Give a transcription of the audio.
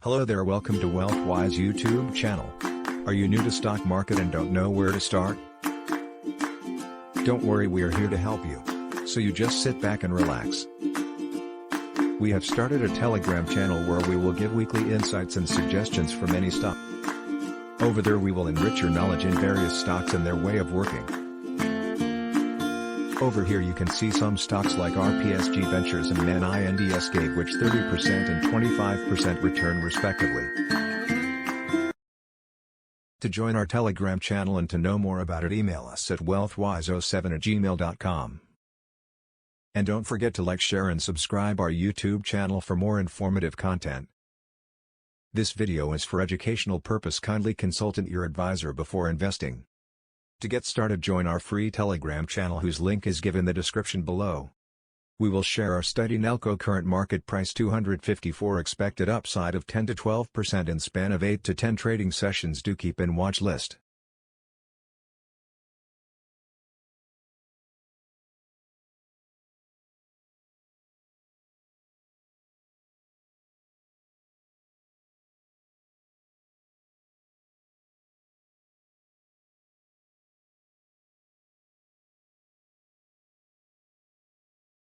Hello there, welcome to WealthWise YouTube channel. Are you new to stock market and don't know where to start? Don't worry, we are here to help you. So you just sit back and relax. We have started a Telegram channel where we will give weekly insights and suggestions for many stocks. Over there we will enrich your knowledge in various stocks and their way of working. Over here you can see some stocks like RPSG Ventures and MAN INDS gave which 30% and 25% return respectively. To join our Telegram channel and to know more about it, email us at wealthwise07@gmail.com. And don't forget to like, share and subscribe our YouTube channel for more informative content. This video is for educational purpose. Kindly consult your advisor before investing. To get started, join our free Telegram channel whose link is given in the description below. We will share our study Nelco current market price 254, expected upside of 10 to 12% in span of 8 to 10 trading sessions. Do keep in watch list.